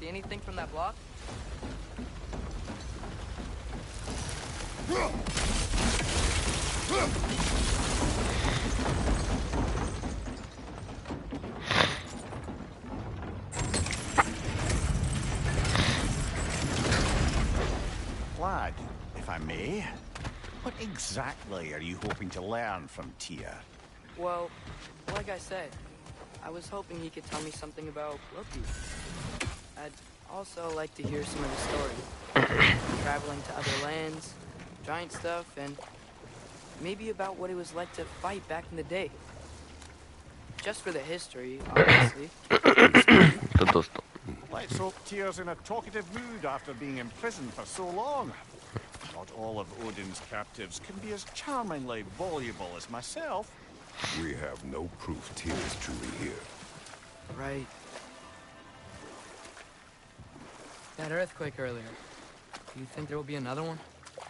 See anything from that block? Lad, if I may, what exactly are you hoping to learn from Tia? Well, like I said, I was hoping he could tell me something about Loki. I'd also like to hear some of his stories. Traveling to other lands, giant stuff, and maybe about what it was like to fight back in the day. Just for the history, obviously. Let's hope Tia's in a talkative mood after being imprisoned for so long. Not all of Odin's captives can be as charmingly voluble as myself. We have no proof Tyr is truly here. Right. That earthquake earlier. Do you think there will be another one?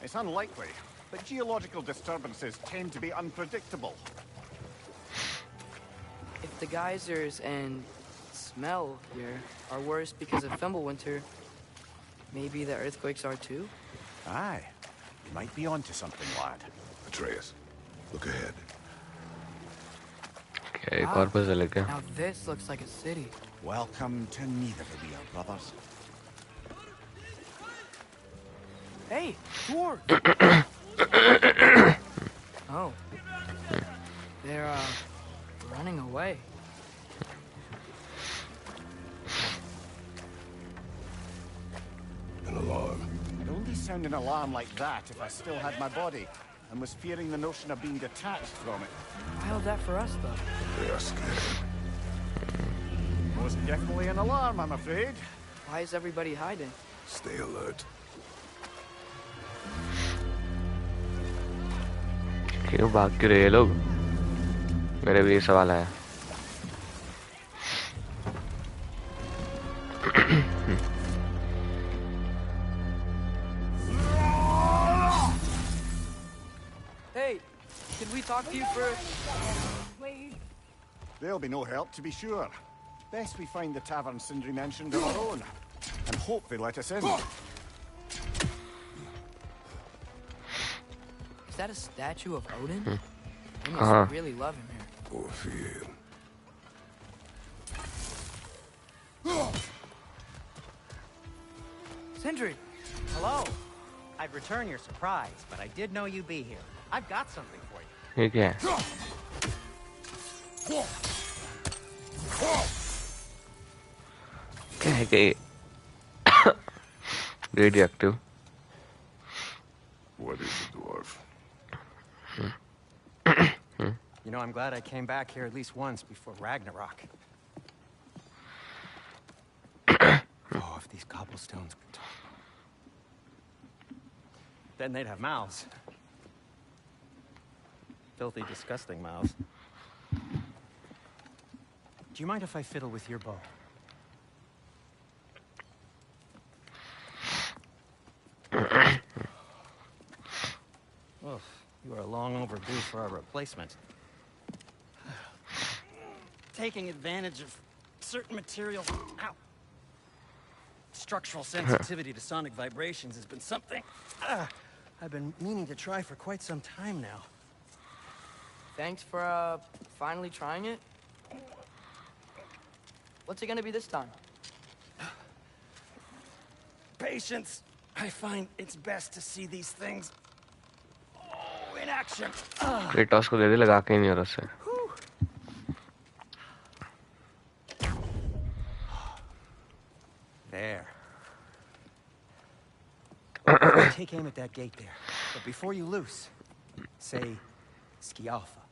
It's unlikely, but geological disturbances tend to be unpredictable. If the geysers and smell here are worse because of Fimbulwinter, maybe the earthquakes are too? Aye. You might be onto something, lad. Atreus, look ahead. Okay, एक और puzzle है क्या? Now this looks like a city. Welcome to Neither brothers. Hey, dwarf! Oh. They're, running away. An alarm. I'd only sound an alarm like that if I still had my body, and was fearing the notion of being detached from it. Why held that for us, though? They are scared. Most definitely an alarm, I'm afraid. Why is everybody hiding? Stay alert. क्यों भाग क्यों रहे हैं लोग? मेरे भी ये सवाल आया. Hey, can we talk to you first? There'll be no help, to be sure. Best we find the tavern Sindri mentioned on our own, and hope they let us in. Is that a statue of Odin? They must really love him here. Or fear him. Sindri! Hello. I'd return your surprise, but I did know you'd be here. I've got something for you. ये क्या है? क्या है कि radioactive? What is it, dwarf? You know, I'm glad I came back here at least once before Ragnarok. Oh, if these cobblestones could talk. Then they'd have mouths. Filthy, disgusting mouths. Do you mind if I fiddle with your bow? Well, you are long overdue for a replacement. Taking advantage of certain materials. Ow. Structural sensitivity to sonic vibrations has been something I've been meaning to try for quite some time now. Thanks for, finally trying it. What's it gonna be this time? Patience. I find it's best to see these things in action. Kratos को दे दे लगा के नहीं हो रहा से. There. Take aim at that gate there. But before you loose, say Skialfa.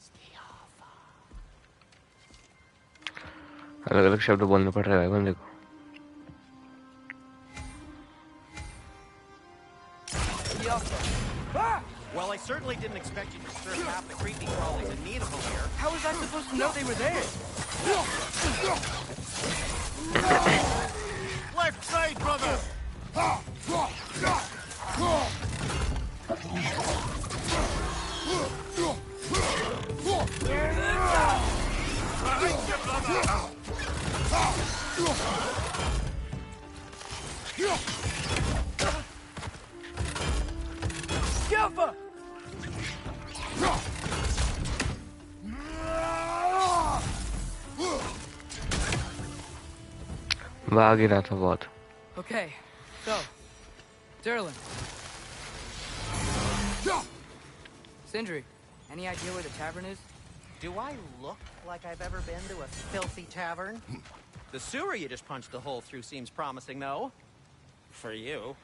Skialfa. अलग-अलग शब्द बोलने पड़ रहे हैं बंदे को. Well, I certainly didn't expect you to serve half the creepy crawlies in need of here. How was I supposed to know they were there? Left side, brother! भाग ही रहा था बहुत. Okay, so, Derlin. Sindri, any idea where the tavern is? Do I look like I've ever been to a filthy tavern? The sewer you just punched a hole through seems promising, though. For you.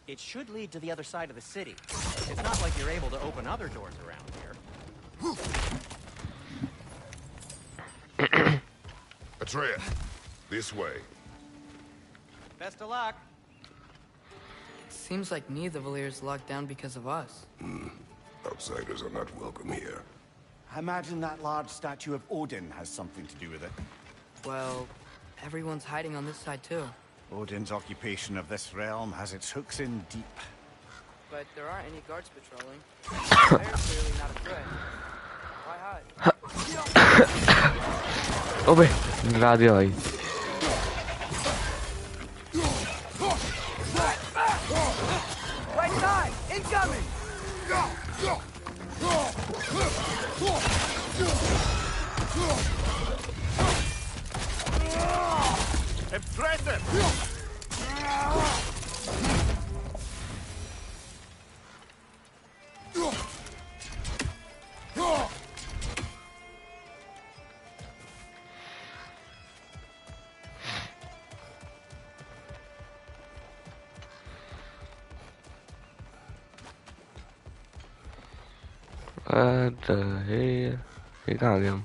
It should lead to the other side of the city. It's not like you're able to open other doors around here. Atreus, this way. Best of luck. Seems like neither Valyr's locked down because of us. Outsiders are not welcome here. I imagine that large statue of Odin has something to do with it. Well, everyone's hiding on this side too. Odin's occupation of this realm has its hooks in deep. But there aren't any guards patrolling. They're clearly not a threat. Why hide? ओबे डरा दिया भाई. Right side! Incoming! Impressive! What the hell? ये कहाँ गए हम?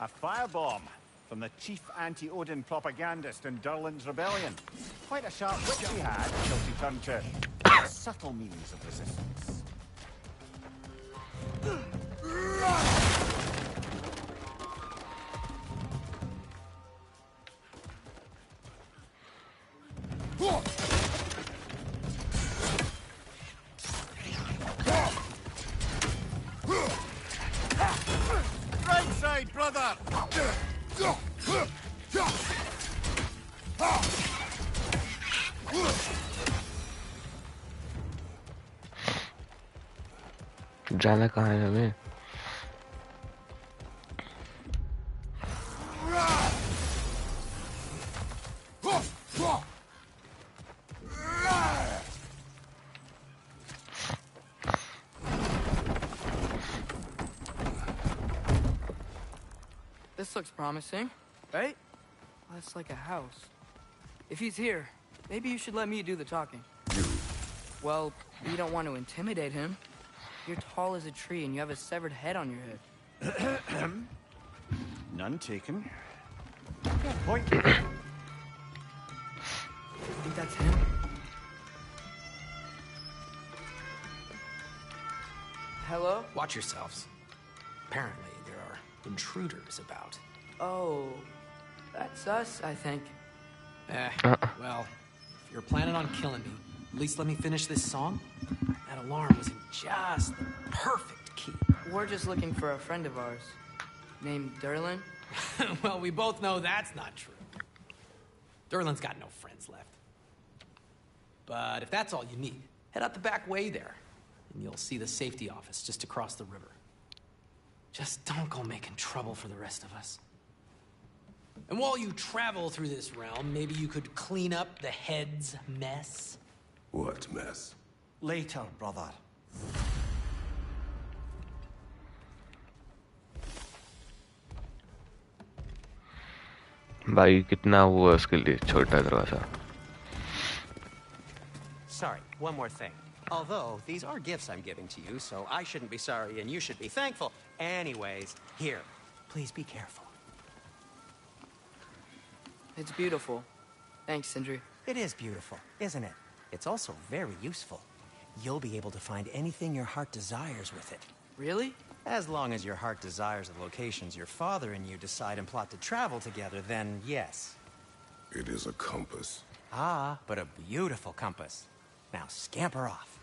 A firebomb from the chief anti-Odin propagandist in Durlin's rebellion. Quite a sharp wit he had until she turned to subtle means of resistance. Right side, brother! जाना कहाँ है हमें? This looks promising, right? That's like a house. If he's here, maybe you should let me do the talking. Well, you don't want to intimidate him. You're tall as a tree and you have a severed head on your head. None taken. Point. Think that's him? Hello? Watch yourselves. Apparently, there are intruders about. Oh, that's us, I think. Well, if you're planning on killing me, at least let me finish this song. That alarm was in just the perfect key. We're just looking for a friend of ours, named Derlin. Well, we both know that's not true. Derlin's got no friends left. But if that's all you need, head out the back way there, and you'll see the safety office just across the river. Just don't go making trouble for the rest of us. And while you travel through this realm, maybe you could clean up the head's mess. What mess? Later, brother. भाई कितना हुआ उसके लिए छोटा दरवाजा. Sorry, one more thing. Although, these are gifts I'm giving to you, so I shouldn't be sorry and you should be thankful. Anyways, here, please be careful. It's beautiful. Thanks, Sindri. It is beautiful, isn't it? It's also very useful. You'll be able to find anything your heart desires with it. Really? As long as your heart desires the locations your father and you decide and plot to travel together, then yes. It is a compass. Ah, but a beautiful compass. Now scamper off.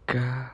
Astaga.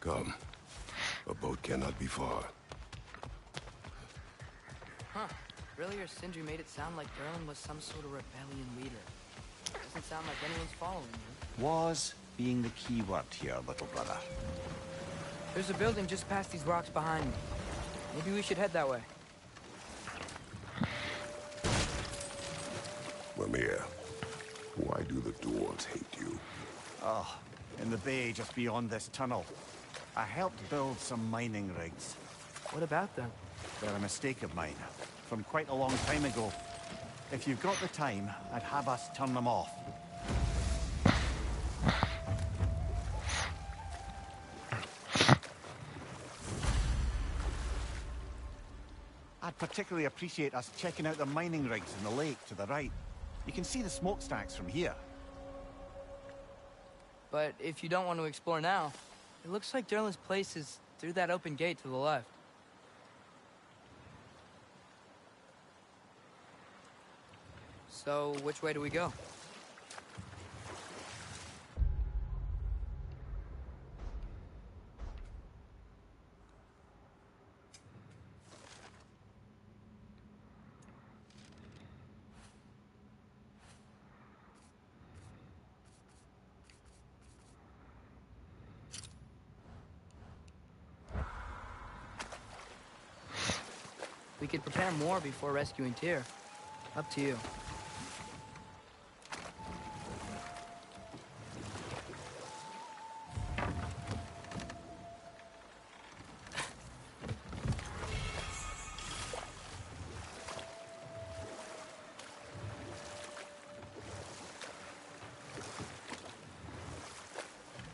Come. A boat cannot be far. Huh. Earlier, Sindri made it sound like Durlin was some sort of rebellion leader. Doesn't sound like anyone's following him. Was being the key word here, little brother. There's a building just past these rocks behind me. Maybe we should head that way. Mimir, why do the dwarves hate you? Oh, in the bay just beyond this tunnel. I helped build some mining rigs. What about them? They're a mistake of mine, from quite a long time ago. If you've got the time, I'd have us turn them off. I'd particularly appreciate us checking out the mining rigs in the lake to the right. You can see the smokestacks from here. But if you don't want to explore now, it looks like Durlin's place is through that open gate to the left. So, which way do we go? We could prepare more before rescuing Tyr. Up to you.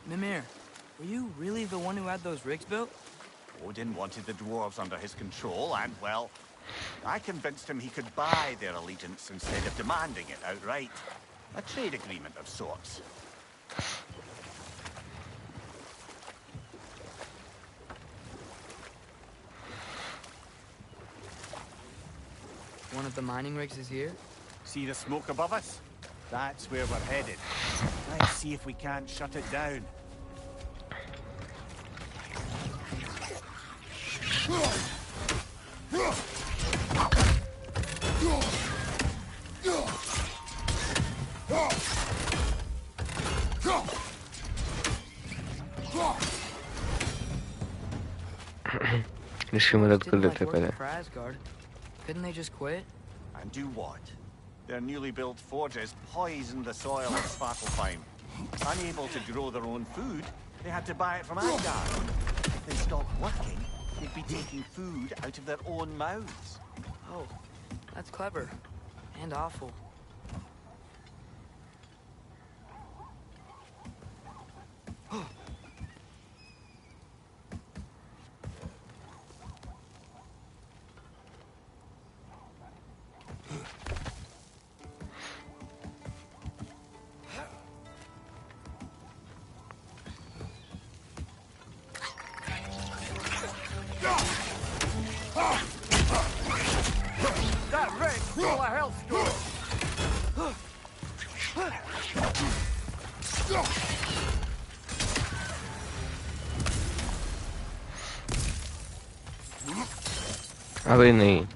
Mimir, were you really the one who had those rigs built? Odin wanted the dwarves under his control, and, well, I convinced him he could buy their allegiance instead of demanding it outright. A trade agreement of sorts. One of the mining rigs is here? See the smoke above us? That's where we're headed. Let's see if we can't shut it down. इसकी मदद कर Didn't like लेते working पहले. for Asgard. Couldn't they just quit? And do what? Their newly built forges poisoned the soil of Svartalfheim. Unable to grow their own food, they had to buy it from Asgard. If they stopped working, they'd be taking food out of their own mouths. Oh, that's clever. And awful. That rig full of hellstorm! अबे नहीं.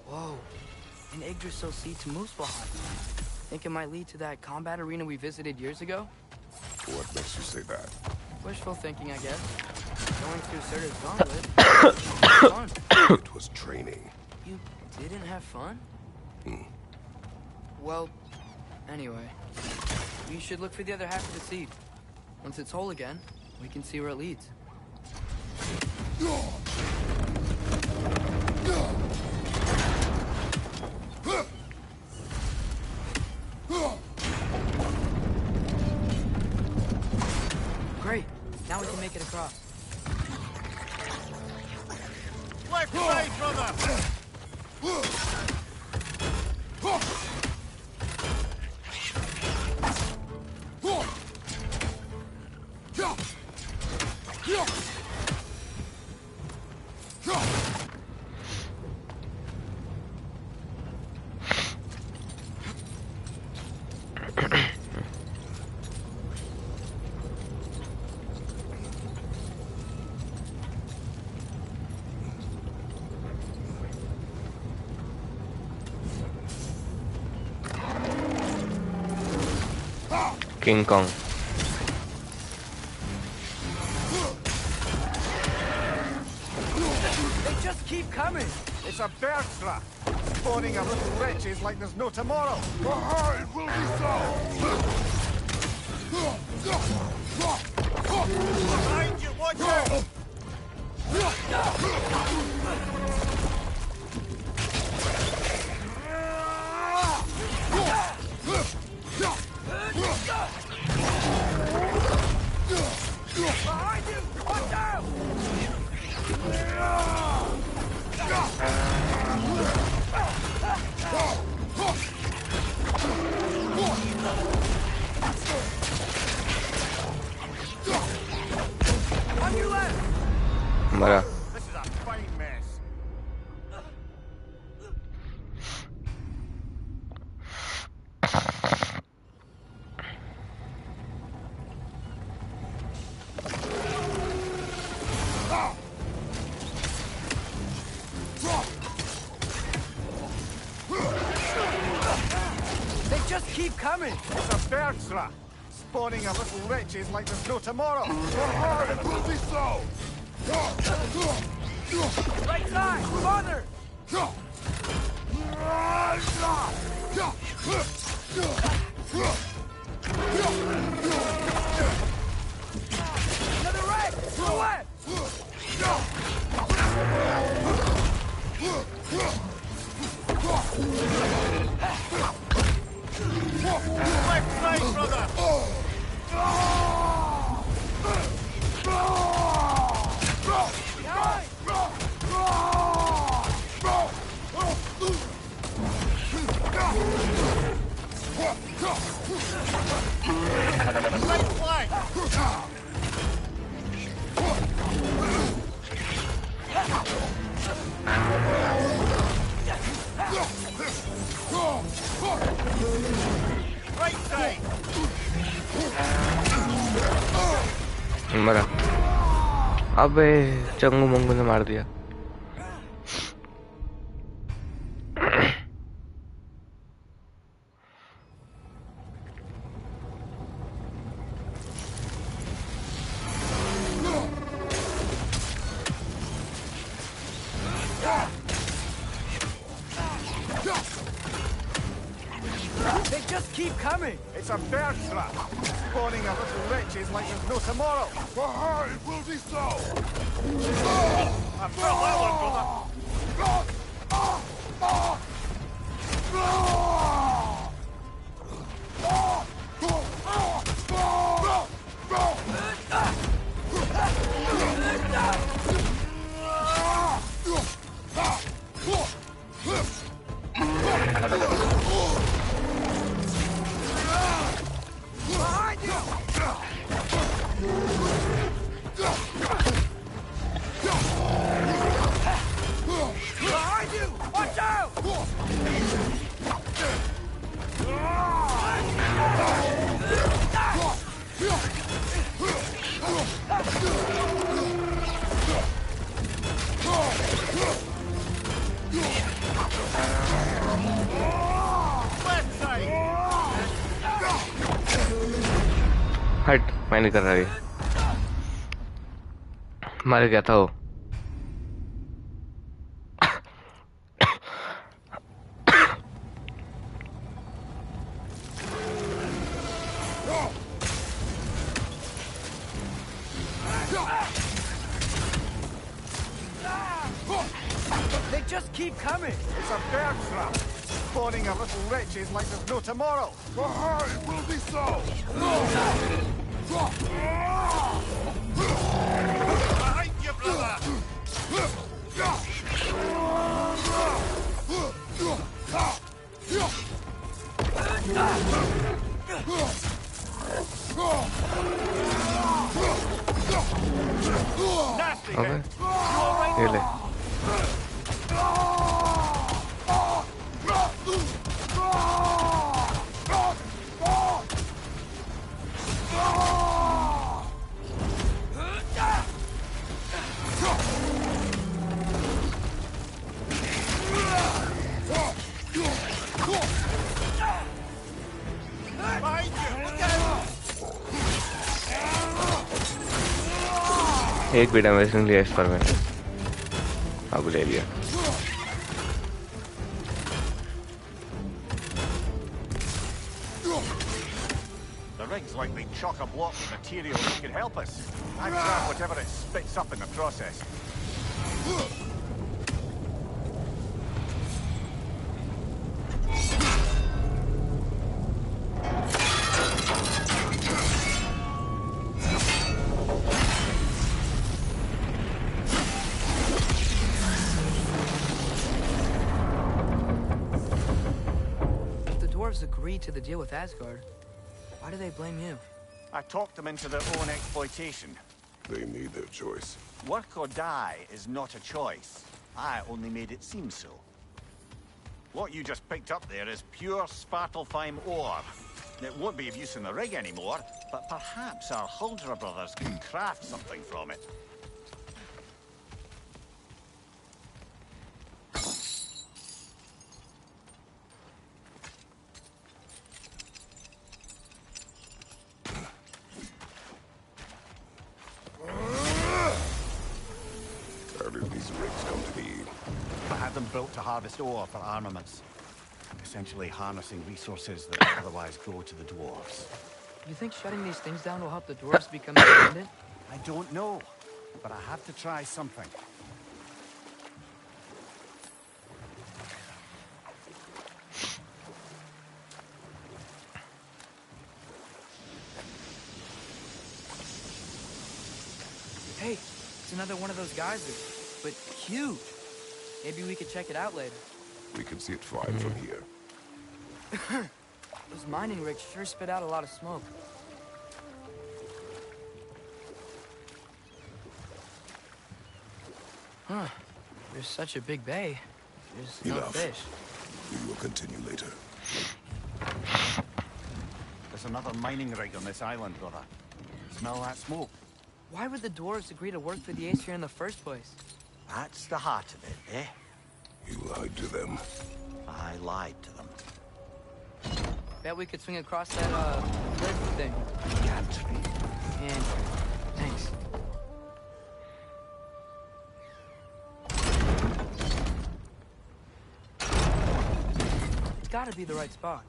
Whoa. An Yggdrasil seed to Muspelheim. Think it might lead to that combat arena we visited years ago? What makes you say that? Wishful thinking, I guess. Going through Surtur's gauntlet. Fun. It was training. You didn't have fun? Well, anyway. We should look for the other half of the seed. Once it's whole again, We can see where it leads. Great. Now we can make it across. Left side, brother! King Kong. They just keep coming. It's a bergstra, spawning a little wretches like there's no tomorrow. It will be so! Behind you, watch out! Behind you! Watch out! On your left! मरा. This is a fine mess. They just keep coming. It's a bergstra, spawning a little wretches like there's no tomorrow. It will be so! Right side! Farther! Another right! To the left! Left side, brother! Behind! Right flank! Right side! मरा. अबे चंगू मंगू ने मार दिया. They just keep coming. It's a bergstra, spawning a little wretches like there's no tomorrow. It will be so! I felt that one, brother. Behind you! Behind you! Watch out! Left side! हट, मैं नहीं कर रहा ये. मर गया था वो. keep coming. It's a bear trap. Spawning a little wretches like there's no tomorrow. It will be so! Behind you, brother! Nasty अबे bit. You all right? ये ले Behind you. Look out. एक भी डैमेज नहीं लिया इस पर मैंने अब ले लिया The rig's likely chock-a-block with material that could help us. I'd grab whatever it spits up in the process. If the dwarves agreed to the deal with Asgard, why do they blame you? I talked them into their own exploitation. They made their choice. Work or die is not a choice. I only made it seem so. What you just picked up there is pure Svartalfheim ore. It won't be of use in the rig anymore, but perhaps our Huldra brothers can craft something from it. How did these rigs come to be? I had them built to harvest ore for armaments. Essentially harnessing resources that otherwise go to the dwarves. You think shutting these things down will help the dwarves become independent? I don't know, but I have to try something. Hey, it's another one of those geysers, but huge. Maybe we could check it out later. We can see it fine from here. Those mining rigs sure spit out a lot of smoke. Huh. There's such a big bay. There's no Enough. fish. We will continue later. There's another mining rig on this island, brother. Smell that smoke? Why would the dwarves agree to work for the Aesir in the first place? That's the heart of it, eh? You lied to them. I lied to them. Bet we could swing across that, cliff thing. Gantry. And thanks. It's gotta be the right spot.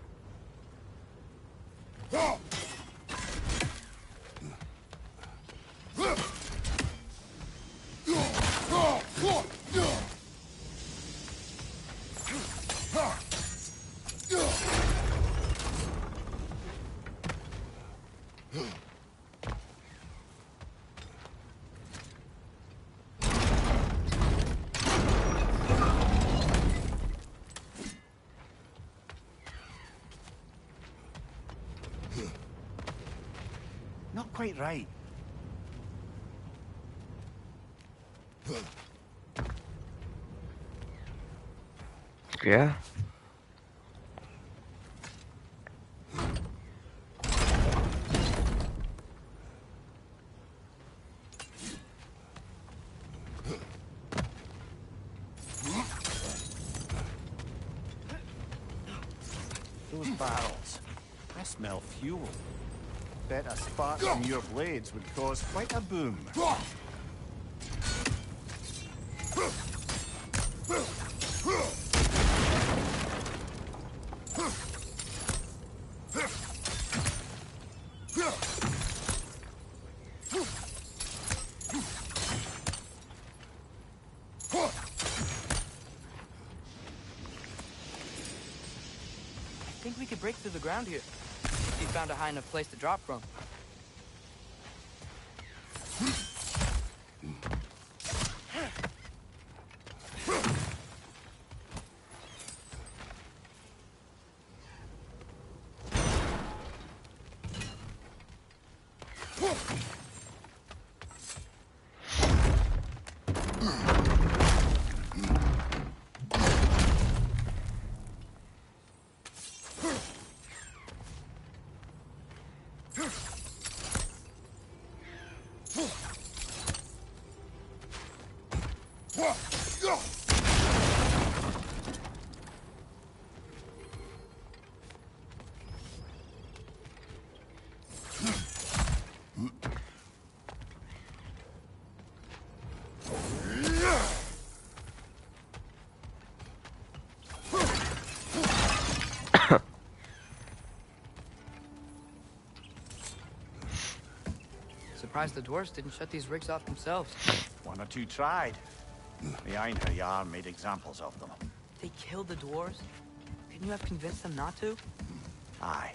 Not quite right. क्या Those barrels. I smell fuel. Bet a spark on your blades would cause quite a boom. think we could break through the ground here. If you found a high enough place to drop from. Surprised the dwarves didn't shut these rigs off themselves. One or two tried. The Einherjar made examples of them. They killed the dwarves? Couldn't you have convinced them not to? Aye.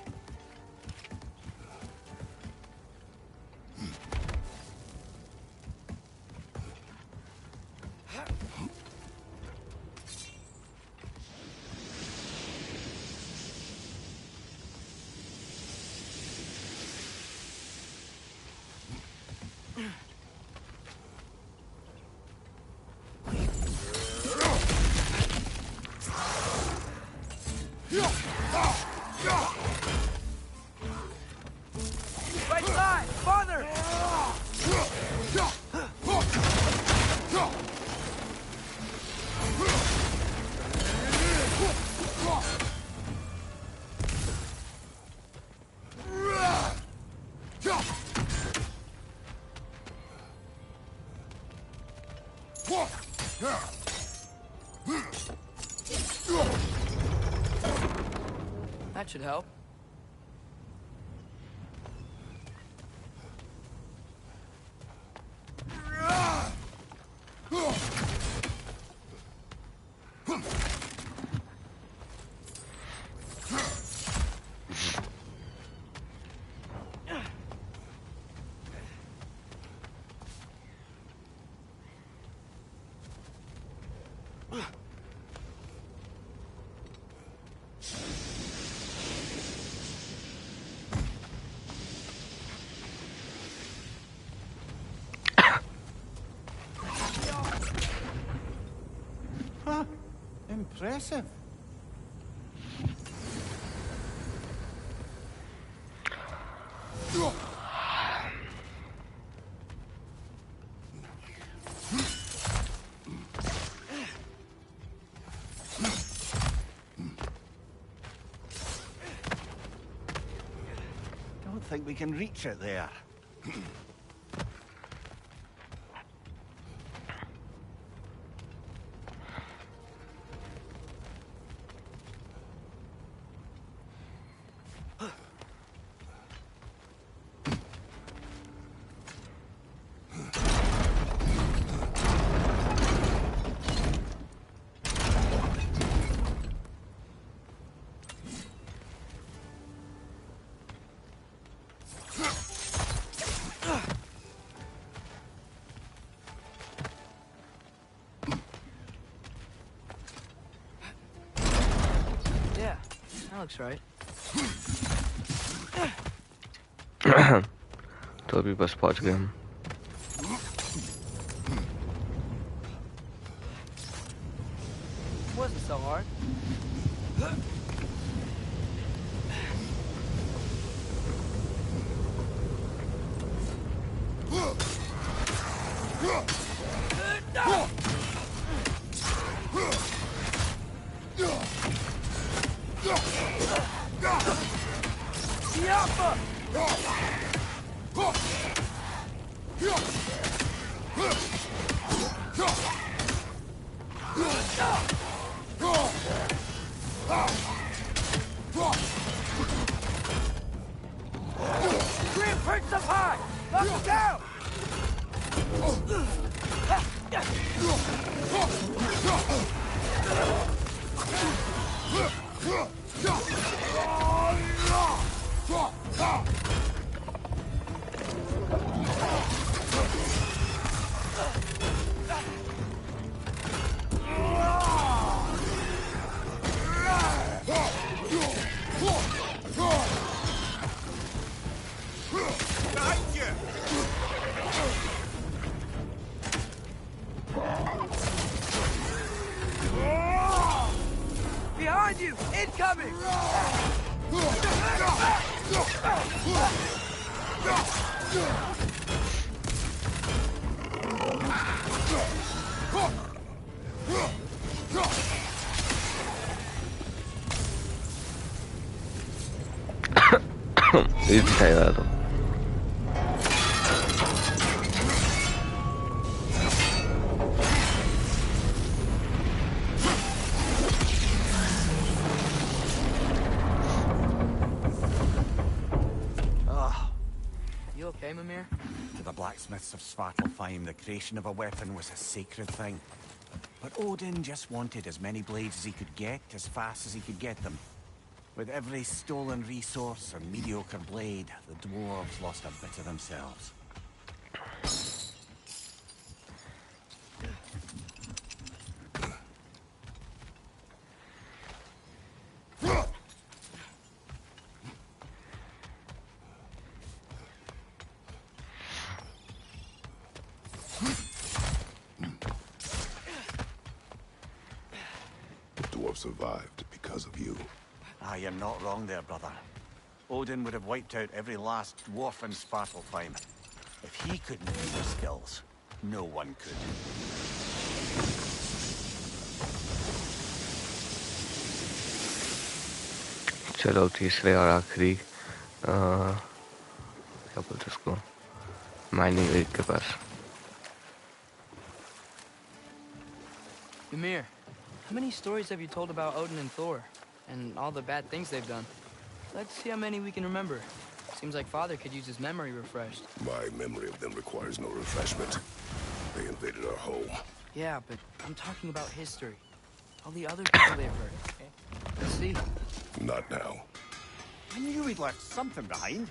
Right side! Farther! That should help. Huh. Impressive. Don't think we can reach it there. Yeah, that looks right. तो अभी बस पहुंच गए हम. Wasn't so hard. Green perch up high! Knock him down! Behind you! Incoming! Easy tayo. You okay, Mimir? To the blacksmiths of Svartalfheim, the creation of a weapon was a sacred thing. But Odin just wanted as many blades as he could get, as fast as he could get them. With every stolen resource and mediocre blade, the dwarves lost a bit of themselves. The dwarf survived because of you. Ah, you're not wrong there, brother. Odin would have wiped out every last dwarf in Svartalfheim. If he couldn't use their skills, no one could. चलो तीसरे और आखिरी क्या बोलते उसको mining rig के पास. Ymir, how many stories have you told about Odin and Thor? And all the bad things they've done? Let's see how many we can remember. Seems like Father could use his memory refreshed. My memory of them requires no refreshment. They invaded our home. Yeah, but I'm talking about history. All the other people they've hurt. Let's see. Not now. I knew we'd left something behind.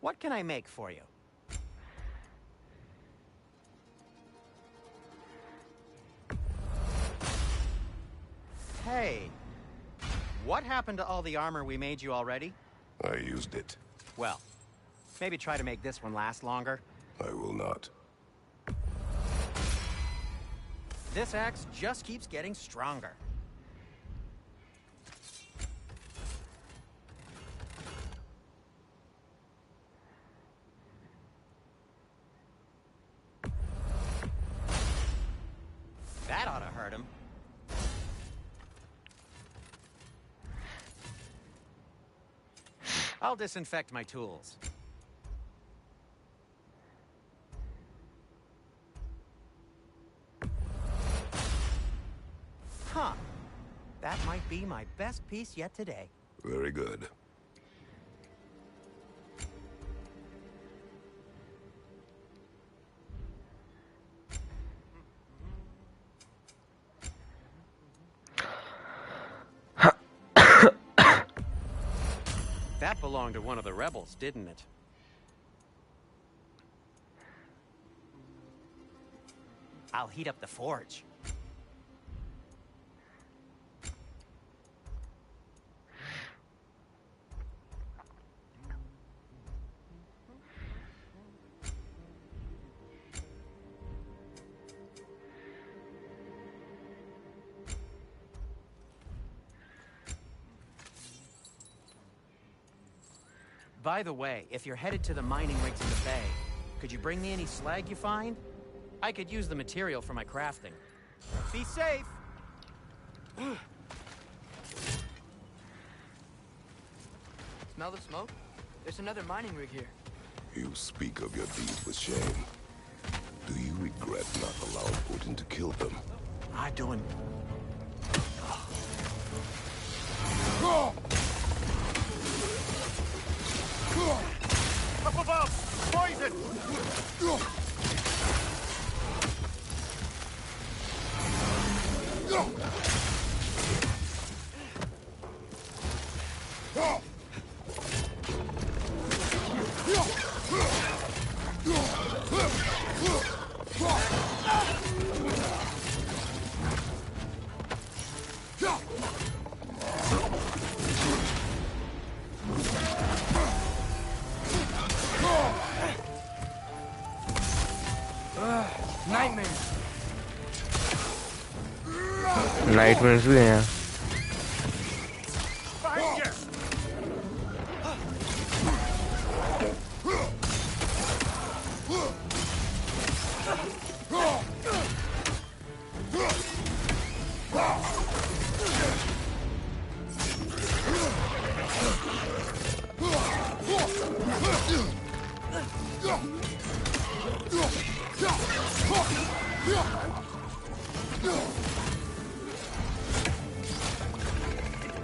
What can I make for you? Hey, what happened to all the armor we made you already? I used it. Well, maybe try to make this one last longer. I will not. This axe just keeps getting stronger. That ought to hurt him. I'll disinfect my tools. Huh. That might be my best piece yet today. Very good. That belonged to one of the rebels, didn't it? I'll heat up the forge. By the way, if you're headed to the mining rigs in the bay, could you bring me any slag you find? I could use the material for my crafting. Be safe! Smell the smoke? There's another mining rig here. You speak of your deeds with shame. Do you regret not allowing Odin to kill them? I don't... Up above! Poison! Nightmares भी हैं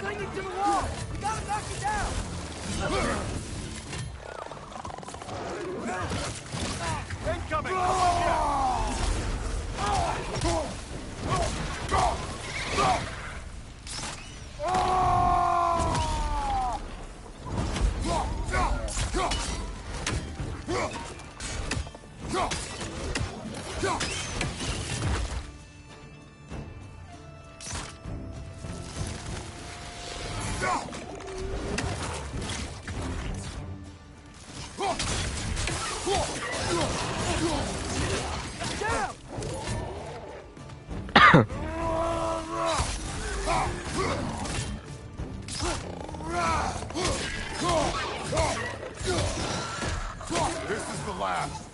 Clinging to the wall! We gotta knock it down! Incoming! This is the last.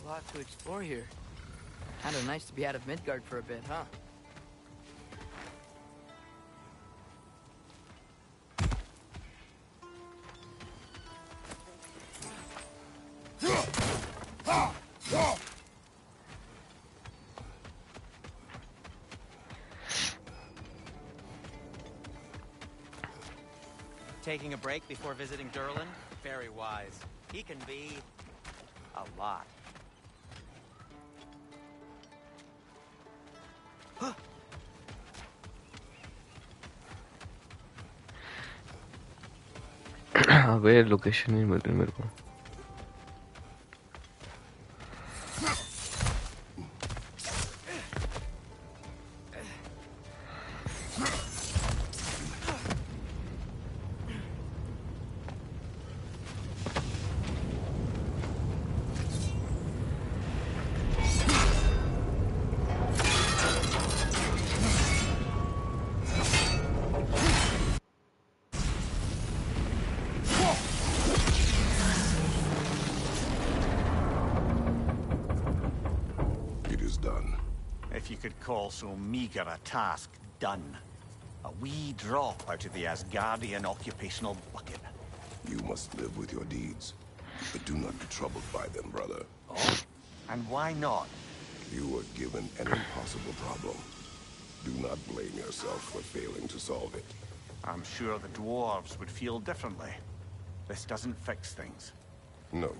Lot to explore here. Kind of nice to be out of Midgard for a bit, huh? Taking a break before visiting Durlin? Very wise. He can be a lot. अबे location नहीं मिल रही मेरे को done. If you could call so meager a task done. A wee drop out of the Asgardian occupational bucket. You must live with your deeds, but do not be troubled by them, brother. Oh? And why not? You were given an impossible problem. Do not blame yourself for failing to solve it. I'm sure the dwarves would feel differently. This doesn't fix things. No,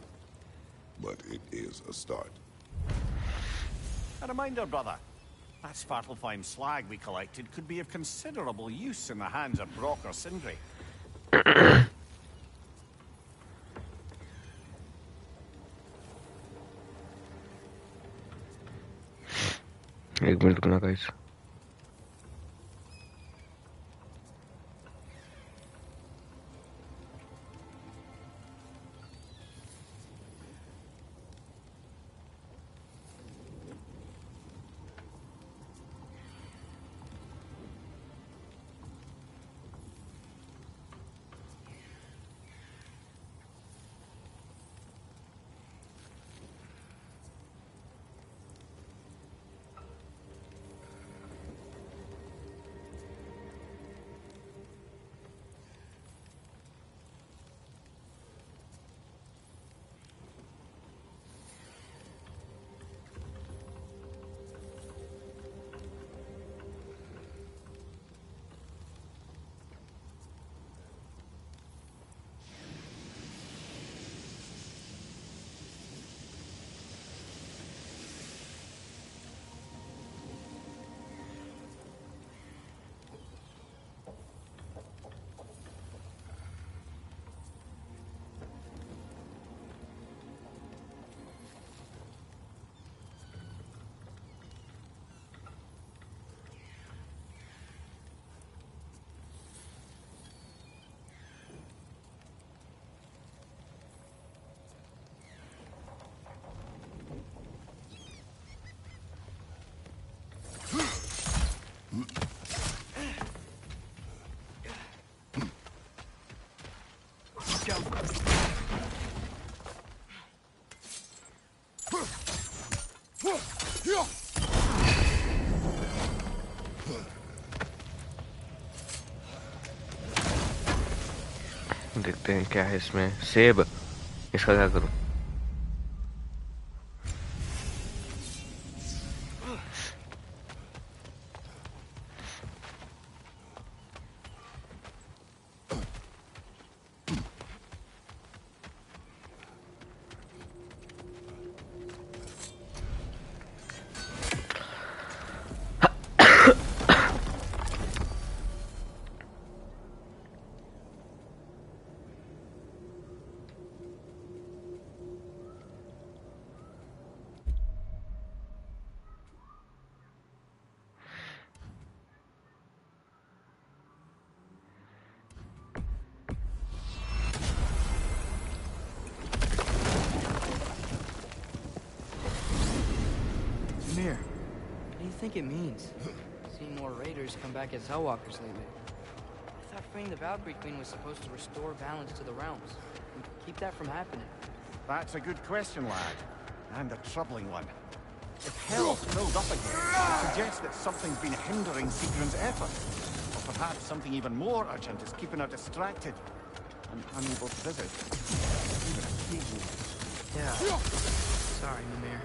but it is a start. A reminder, brother. That Svartalfheim slag we collected could be of considerable use in the hands of Brock or Sindri. एक minute रुकना guys देखते हैं क्या है इसमें सेब इसका क्या करूं Mir, what do you think it means? Seeing more raiders come back as Hellwalkers lately. I thought freeing the Valkyrie Queen was supposed to restore balance to the realms. And keep that from happening. That's a good question, lad. And a troubling one. If hell's filled up again, it suggests that something's been hindering Sigrun's effort. Or perhaps something even more urgent is keeping her distracted and unable to visit. Even occasionally. Yeah. Sorry, Mimir.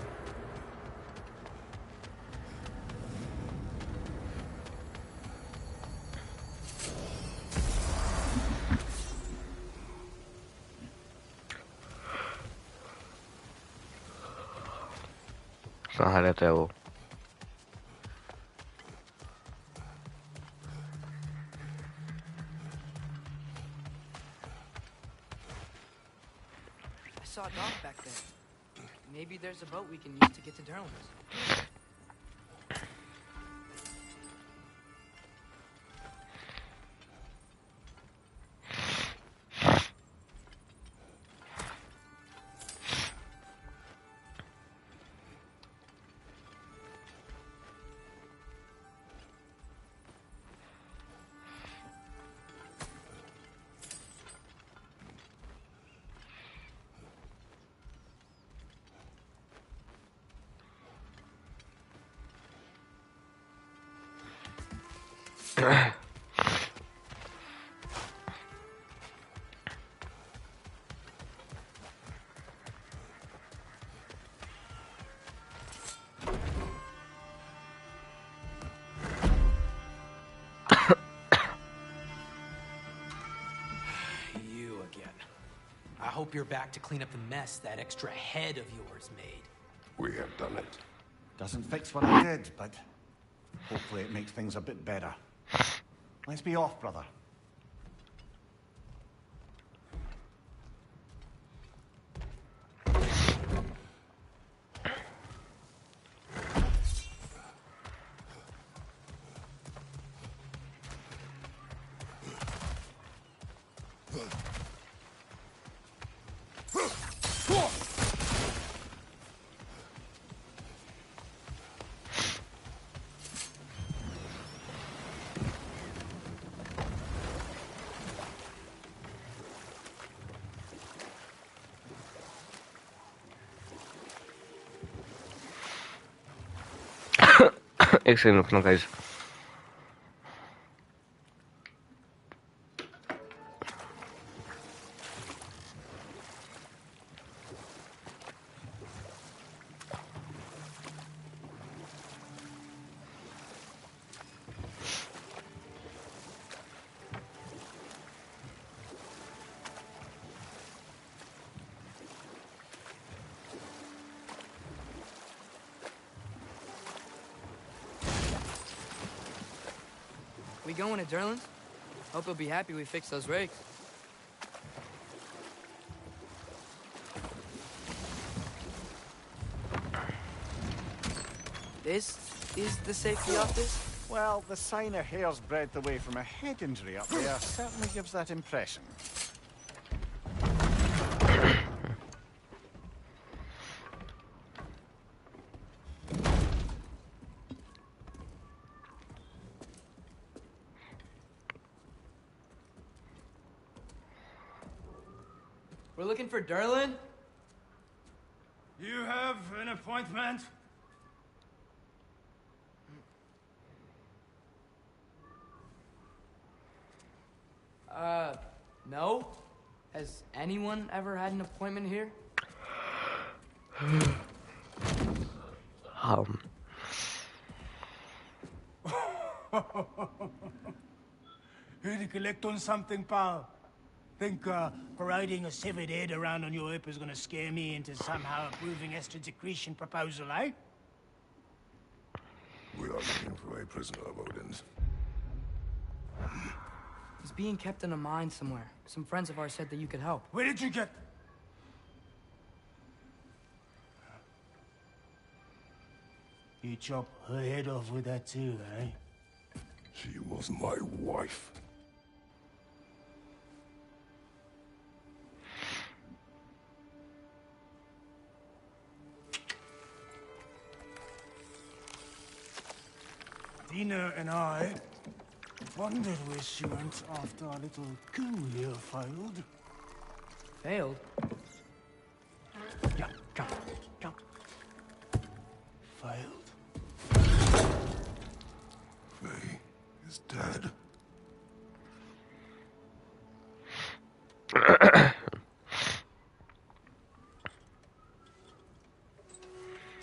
कहाँ रहता है वो I saw a dock back there. Maybe there's a boat we can use to get to Durlan's. You again. I hope you're back to clean up the mess that extra head of yours made. We have done it. Doesn't fix what I did, but hopefully it makes things a bit better. Let's be off, brother. एक second रुकना guys We going to Derlin's? Hope he'll be happy we fixed those rigs. This is the safety office? Well, the sign of hair's breadth away from a head injury up there certainly gives that impression. We're looking for Derlin? You have an appointment? No. Has anyone ever had an appointment here? Here to collect on something, pal? Think parading a severed head around on your hip is gonna scare me into somehow approving Esther's accretion proposal, eh? We are looking for a prisoner of Odin's. He's being kept in a mine somewhere. Some friends of ours said that you could help. Where did you get... You chop her head off with that too, eh? She was my wife. Dina and I wondered where she went after our little coup here failed. Failed? Yeah, come. Failed. Faye is dead.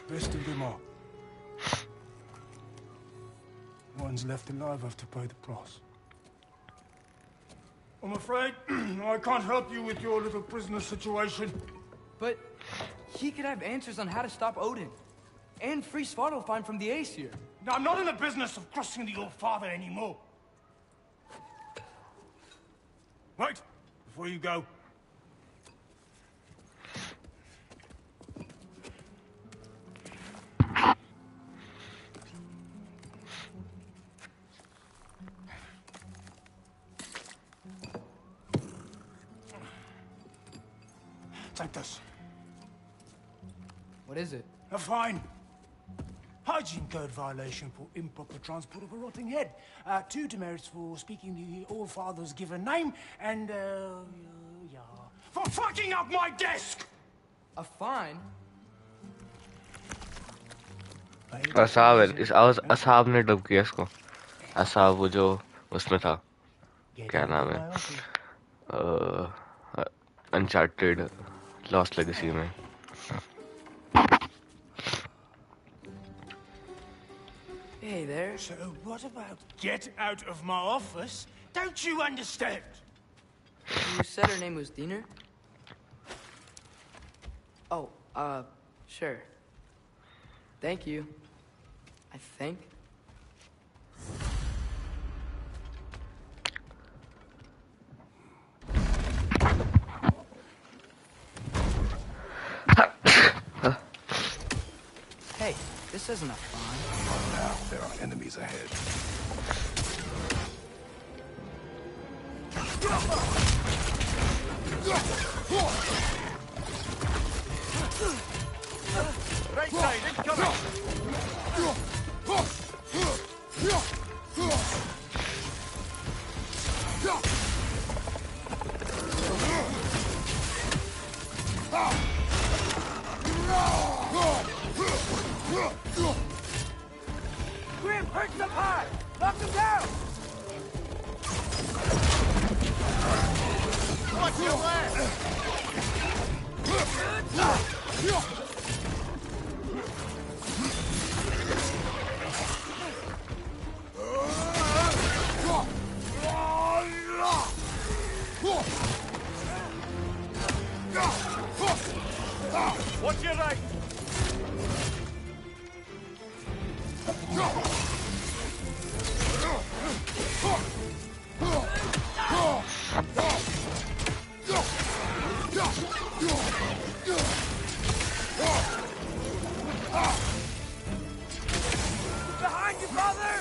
Rest of them all. Ones left alive have to pay the price. I'm afraid I can't help you with your little prisoner situation. But he could have answers on how to stop Odin. And free Svartalfheim from the Aesir. Now, I'm not in the business of crossing the old father anymore. Wait, before you go. Take this. What is it? A fine. Hygiene code violation for improper transport of a rotting head. 2 demerits for speaking the All-Father's given name, and, yeah, for fucking up my desk! A fine? असाब है इस असाब ने dub किया इसको ऐसा वो जो उसमें था, Get क्या out नाम of है, my office. Uncharted lost legacy में. Hey there. So what about get out of my office? Don't you understand? You said her name was Diener? Oh, sure. Thank you. I think. Hey, this isn't a fun. Now there are enemies ahead. Right side, incoming! Grim, hurt some high! Knock him down! Watch your left! Watch your right! Behind you, father!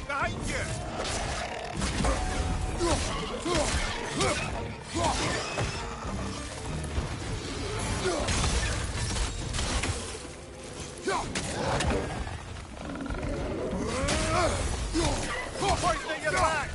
Behind you! Pointing your back!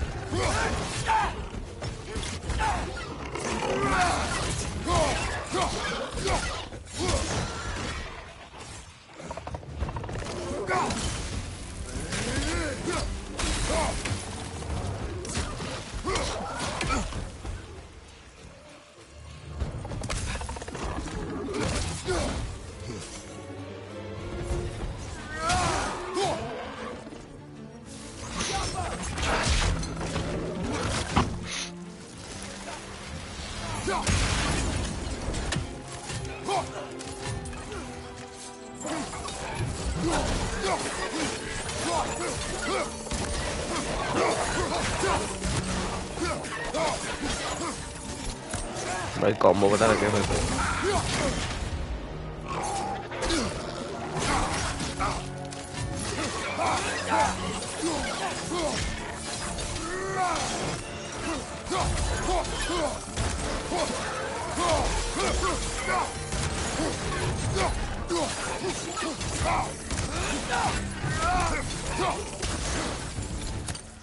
भाई combo बता रखे मेरे को.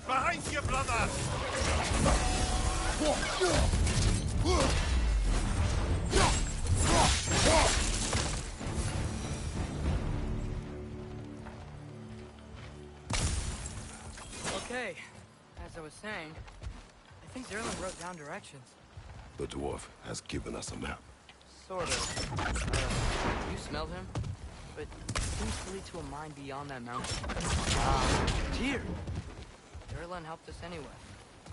Behind you, brother! Okay, as I was saying, I think Zerlin wrote down directions. The dwarf has given us a map. Sort of. You smelled him? But it seems to lead to a mine beyond that mountain. Deer! Zerlin helped us anyway.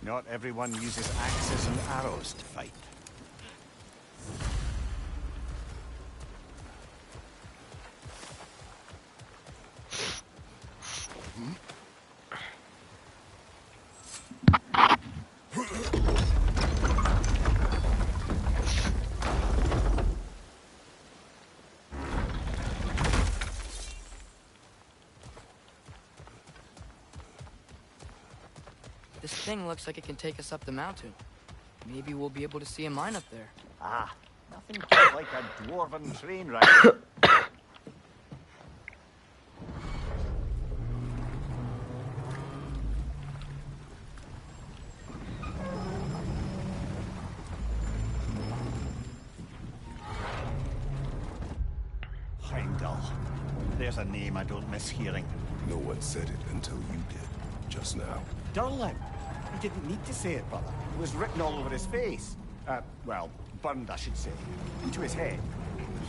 Not everyone uses axes and arrows to fight. This thing looks like it can take us up the mountain. Maybe we'll be able to see a mine up there. Ah, nothing quite like a dwarven train ride. there's a name I don't miss hearing. No one said it until you did, just now. Durlin. He didn't need to say it, brother. It was written all over his face. Well, burned, I should say. Into his head.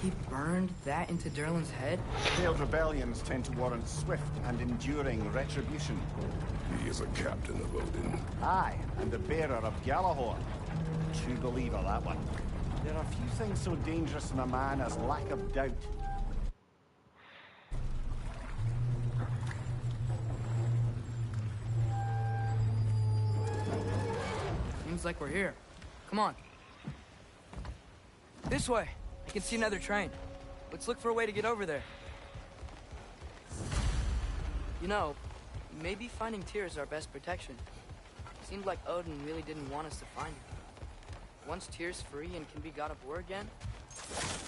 He burned that into Durlin's head? Failed rebellions tend to warrant swift and enduring retribution. He is a captain of Odin. Aye, and the bearer of Galahorn. True believer, that one. There are few things so dangerous in a man as lack of doubt. Seems like we're here. Come on. This way. I can see another train. Let's look for a way to get over there. You know, maybe finding Tyr is our best protection. Seemed like Odin really didn't want us to find him. Once Tyr's free and can be god of war again,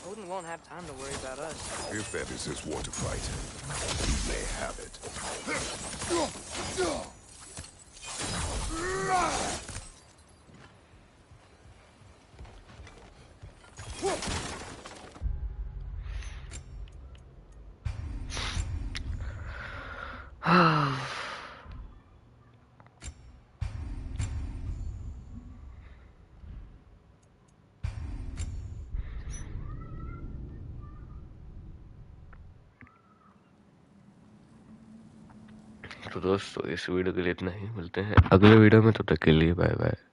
Odin won't have time to worry about us. If that is his war to fight, he may have it. तो दोस्तों इस video के लिए इतना ही, मिलते हैं अगले video में, तब तक के लिए बाय बाय।